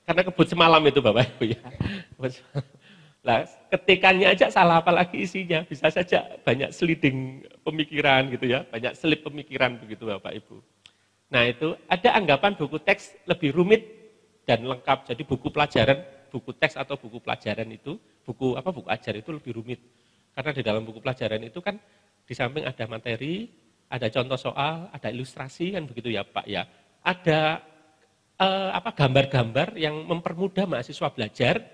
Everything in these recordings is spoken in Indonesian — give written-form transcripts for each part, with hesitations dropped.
Karena kebut semalam itu Bapak Ibu ya. Nah, ketikannya aja salah apalagi isinya. Bisa saja banyak sliding pemikiran gitu ya, banyak selip pemikiran begitu Bapak Ibu. Nah itu ada anggapan buku teks lebih rumit dan lengkap. Jadi buku pelajaran, buku teks atau buku pelajaran itu, buku ajar itu lebih rumit. Karena di dalam buku pelajaran itu kan di samping ada materi, ada contoh soal, ada ilustrasi kan begitu ya Pak ya. Ada gambar-gambar yang mempermudah mahasiswa belajar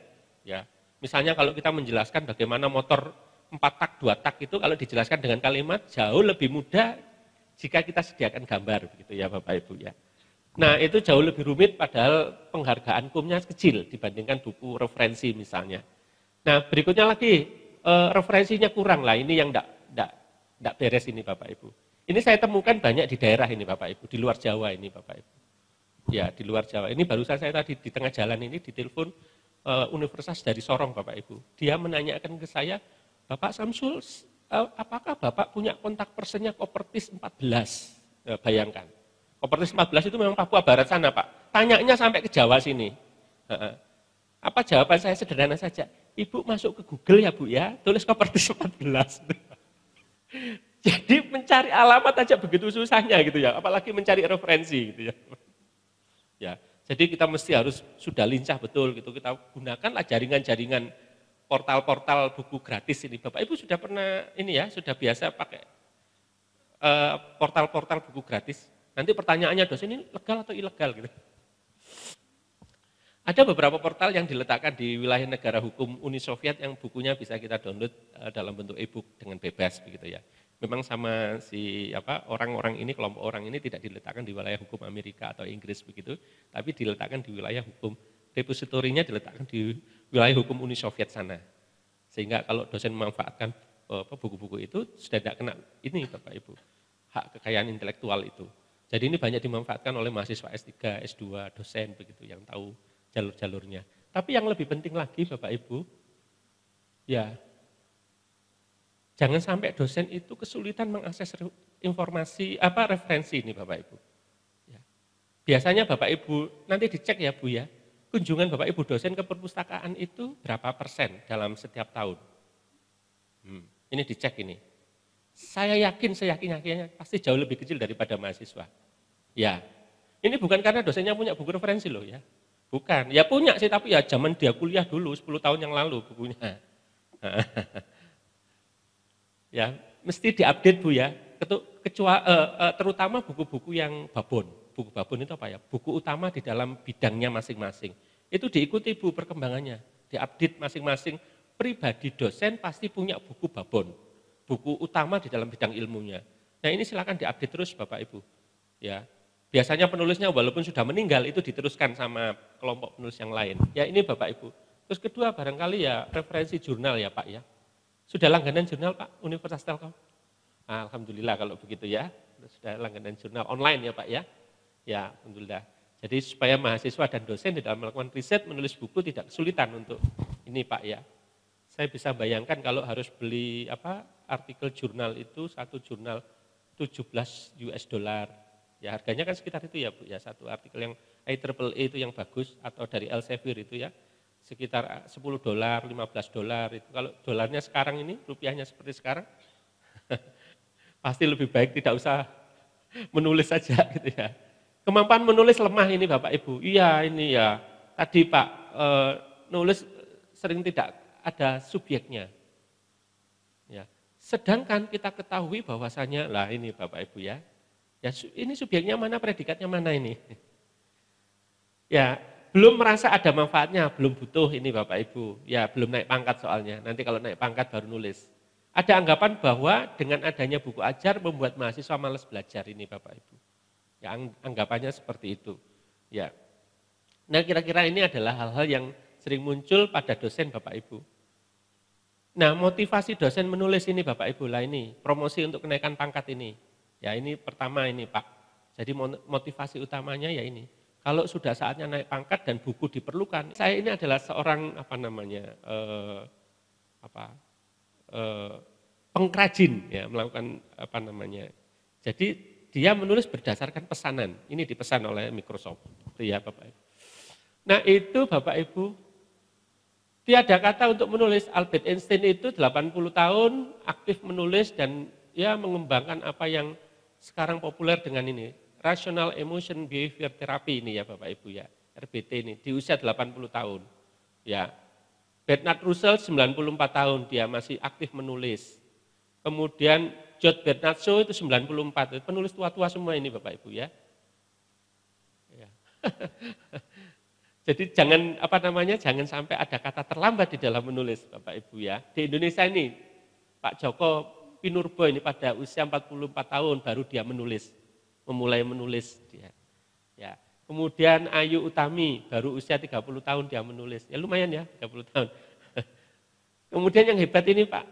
ya. Misalnya kalau kita menjelaskan bagaimana motor 4 tak, 2 tak itu kalau dijelaskan dengan kalimat jauh lebih mudah jika kita sediakan gambar begitu ya Bapak Ibu ya. Nah, itu jauh lebih rumit padahal penghargaan kumnya kecil dibandingkan buku referensi misalnya. Nah, berikutnya lagi referensinya kurang lah, ini yang enggak beres ini Bapak Ibu. Ini saya temukan banyak di daerah ini Bapak Ibu, di luar Jawa ini Bapak Ibu. Ya, di luar Jawa. Ini barusan saya tadi di tengah jalan ini ditelepon universitas dari Sorong Bapak Ibu. Dia menanyakan ke saya, Bapak Samsul, apakah Bapak punya kontak personnya Kopertis 14? Bayangkan. Kopertis 14 itu memang Papua Barat sana Pak. Tanyanya sampai ke Jawa sini. Apa jawaban saya sederhana saja. Ibu masuk ke Google ya Bu ya, tulis Kopertis 14. Jadi mencari alamat aja begitu susahnya gitu ya, apalagi mencari referensi gitu ya. Ya, jadi kita mesti harus sudah lincah betul gitu. Kita gunakanlah jaringan-jaringan portal-portal buku gratis ini. Bapak Ibu sudah pernah ini ya, sudah biasa pakai portal-portal buku gratis. Nanti pertanyaannya dosen ini legal atau ilegal gitu. Ada beberapa portal yang diletakkan di wilayah negara hukum Uni Soviet yang bukunya bisa kita download dalam bentuk e-book dengan bebas begitu ya. Memang sama orang-orang ini, kelompok orang ini tidak diletakkan di wilayah hukum Amerika atau Inggris begitu, tapi diletakkan di wilayah hukum, depositorinya diletakkan di wilayah hukum Uni Soviet sana. Sehingga kalau dosen memanfaatkan buku-buku itu sudah tidak kena ini Bapak Ibu, hak kekayaan intelektual itu. Jadi ini banyak dimanfaatkan oleh mahasiswa S3, S2, dosen begitu yang tahu jalur-jalurnya. Tapi yang lebih penting lagi Bapak Ibu, ya jangan sampai dosen itu kesulitan mengakses informasi referensi ini Bapak Ibu. Ya. Biasanya Bapak Ibu nanti dicek ya Bu ya, kunjungan Bapak Ibu dosen ke perpustakaan itu berapa persen dalam setiap tahun? Ini dicek ini. Saya yakin-yakinnya pasti jauh lebih kecil daripada mahasiswa. Ya, ini bukan karena dosennya punya buku referensi loh ya. Bukan, ya punya sih tapi ya zaman dia kuliah dulu 10 tahun yang lalu bukunya. Ya, mesti diupdate Bu ya. Terutama buku-buku yang babon. Buku babon itu apa ya? Buku utama di dalam bidangnya masing-masing. Itu diikuti Bu perkembangannya, diupdate masing-masing. Pribadi dosen pasti punya buku babon. Buku utama di dalam bidang ilmunya. Nah ini silakan diupdate terus Bapak Ibu. Ya, biasanya penulisnya walaupun sudah meninggal itu diteruskan sama kelompok penulis yang lain. Ya ini Bapak Ibu. Terus kedua barangkali ya referensi jurnal ya Pak ya. Sudah langganan jurnal Pak Universitas Telkom? Alhamdulillah kalau begitu ya. Sudah langganan jurnal online ya Pak ya. Ya alhamdulillah. Jadi supaya mahasiswa dan dosen di dalam melakukan riset menulis buku tidak kesulitan untuk ini Pak ya. Saya bisa bayangkan kalau harus beli artikel jurnal itu satu jurnal 17 US dollar. Ya harganya kan sekitar itu ya Bu ya, satu artikel yang IEEE itu yang bagus atau dari Elsevier itu ya sekitar 10 dolar, 15 dolar itu. Kalau dolarnya sekarang ini, rupiahnya seperti sekarang, pasti lebih baik tidak usah menulis saja gitu ya. Kemampuan menulis lemah ini Bapak Ibu. Iya ini ya. Tadi Pak nulis sering tidak ada subjeknya. Ya. Sedangkan kita ketahui bahwasanya lah ini Bapak Ibu ya. Ya ini subjeknya mana, predikatnya mana ini? Ya, belum merasa ada manfaatnya, belum butuh ini Bapak Ibu. Ya, belum naik pangkat soalnya. Nanti kalau naik pangkat baru nulis. Ada anggapan bahwa dengan adanya buku ajar membuat mahasiswa malas belajar ini Bapak Ibu. Ya, anggapannya seperti itu. Ya. Nah, kira-kira ini adalah hal-hal yang sering muncul pada dosen Bapak Ibu. Nah, motivasi dosen menulis ini Bapak Ibu lah ini, promosi untuk kenaikan pangkat ini. Ya, ini pertama ini Pak. Jadi motivasi utamanya ya ini. Kalau sudah saatnya naik pangkat dan buku diperlukan, saya ini adalah seorang pengkrajin ya, melakukan Jadi dia menulis berdasarkan pesanan. Ini dipesan oleh Microsoft, itu ya Bapak Ibu. Nah itu Bapak Ibu, tiada kata untuk menulis. Albert Einstein itu 80 tahun aktif menulis dan ya mengembangkan apa yang sekarang populer dengan ini. Rational Emotion Behavior Therapy ini ya Bapak Ibu ya, RBT ini, di usia 80 tahun. Ya, Bernard Russell 94 tahun, dia masih aktif menulis. Kemudian George Bernard Shaw itu 94, penulis tua-tua semua ini Bapak Ibu ya. Ya. Jadi jangan sampai ada kata terlambat di dalam menulis Bapak Ibu ya. Di Indonesia ini Pak Joko Pinurbo ini pada usia 44 tahun baru dia memulai menulis dia. Ya. Kemudian Ayu Utami baru usia 30 tahun dia menulis. Ya lumayan ya 30 tahun. Kemudian yang hebat ini Pak,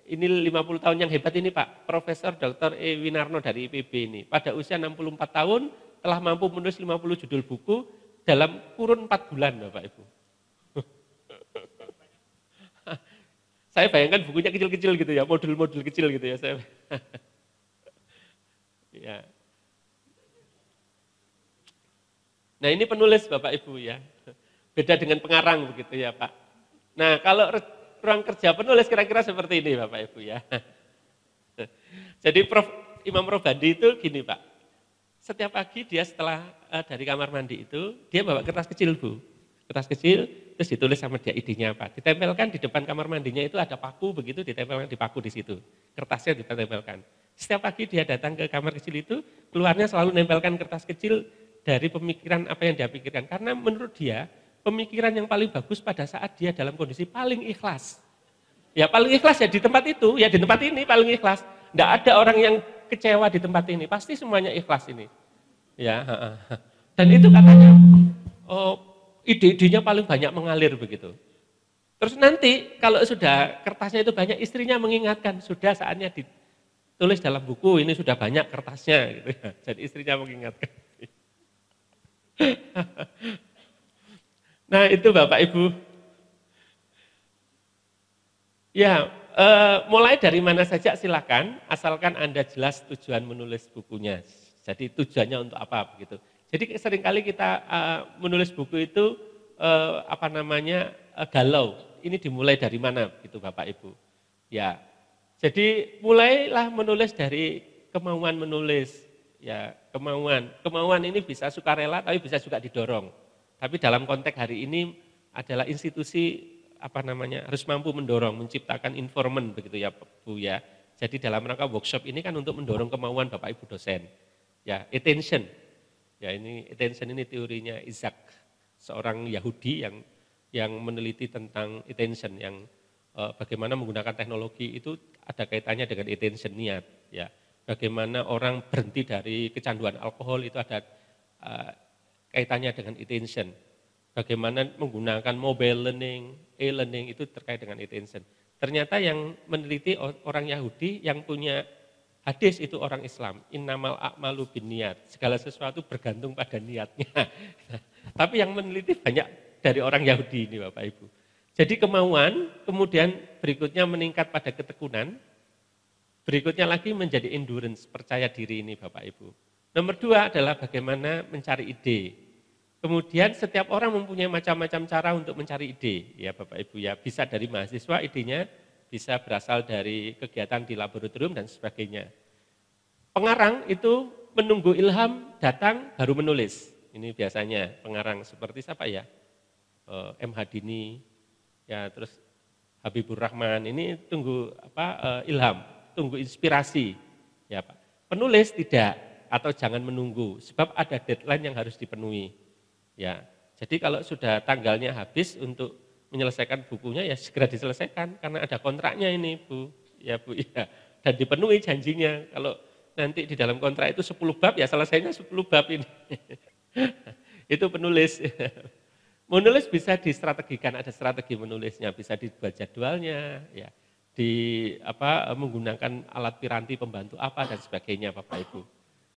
ini 50 tahun yang hebat ini Pak, Profesor Dr. E. Winarno dari IPB ini. Pada usia 64 tahun telah mampu menulis 50 judul buku dalam kurun 4 bulan Bapak Ibu. Saya bayangkan bukunya kecil-kecil gitu ya, modul-modul kecil gitu ya. Ya. Nah ini penulis Bapak Ibu ya, beda dengan pengarang begitu ya Pak. Nah kalau ruang kerja penulis kira-kira seperti ini Bapak Ibu ya. Jadi Imam Robandi itu gini Pak, setiap pagi dia setelah dari kamar mandi itu, dia bawa kertas kecil Bu, kertas kecil, terus ditulis sama dia idenya apa. Ditempelkan di depan kamar mandinya itu ada paku begitu, ditempelkan di paku di situ, kertasnya ditempelkan. Setiap pagi dia datang ke kamar kecil itu, keluarnya selalu nempelkan kertas kecil dari pemikiran apa yang dia pikirkan. Karena menurut dia, pemikiran yang paling bagus pada saat dia dalam kondisi paling ikhlas. Ya paling ikhlas ya di tempat itu, ya di tempat ini paling ikhlas. Tidak ada orang yang kecewa di tempat ini, pasti semuanya ikhlas ini. Ya, dan itu katanya ide-idenya paling banyak mengalir begitu. Terus nanti kalau sudah kertasnya itu banyak, istrinya mengingatkan, sudah saatnya ditulis dalam buku, ini sudah banyak kertasnya. Gitu ya. Jadi istrinya mengingatkan. Nah itu Bapak Ibu. Ya, mulai dari mana saja silakan, asalkan Anda jelas tujuan menulis bukunya. Jadi tujuannya untuk apa begitu. Jadi seringkali kita menulis buku itu galau. Ini dimulai dari mana gitu Bapak Ibu. Ya. Jadi mulailah menulis dari kemauan menulis. Ya, kemauan. Kemauan ini bisa sukarela tapi bisa juga didorong. Tapi dalam konteks hari ini adalah institusi harus mampu mendorong, menciptakan informan begitu ya Bu ya. Jadi dalam rangka workshop ini kan untuk mendorong kemauan Bapak Ibu dosen. Ya, attention. Ya, ini attention ini teorinya Isaac, seorang Yahudi yang meneliti tentang attention, yang bagaimana menggunakan teknologi itu ada kaitannya dengan attention, niat, ya. Bagaimana orang berhenti dari kecanduan alkohol itu ada kaitannya dengan attention. Bagaimana menggunakan mobile learning, e-learning itu terkait dengan attention. Ternyata yang meneliti orang Yahudi yang punya hadis itu orang Islam. Innamal a'malu binniyat. Segala sesuatu bergantung pada niatnya. Tapi yang meneliti banyak dari orang Yahudi ini Bapak Ibu. Jadi kemauan, kemudian berikutnya meningkat pada ketekunan, berikutnya lagi menjadi endurance, percaya diri ini Bapak Ibu. Nomor 2 adalah bagaimana mencari ide. Kemudian setiap orang mempunyai macam-macam cara untuk mencari ide, ya Bapak Ibu ya. Bisa dari mahasiswa idenya, bisa berasal dari kegiatan di laboratorium dan sebagainya. Pengarang itu menunggu ilham datang baru menulis. Ini biasanya pengarang seperti siapa ya? M. Hadini, ya terus Habibur Rahman. Ini tunggu ilham, tunggu inspirasi, ya Pak. Penulis tidak atau jangan menunggu, sebab ada deadline yang harus dipenuhi. Ya, jadi kalau sudah tanggalnya habis untuk menyelesaikan bukunya ya segera diselesaikan karena ada kontraknya ini Bu, ya Bu ya. Dan dipenuhi janjinya. Kalau nanti di dalam kontrak itu 10 bab ya selesainya 10 bab ini. Itu penulis. Menulis bisa distrategikan, ada strategi menulisnya, bisa dibuat jadwalnya, ya, menggunakan alat piranti pembantu apa dan sebagainya Bapak Ibu.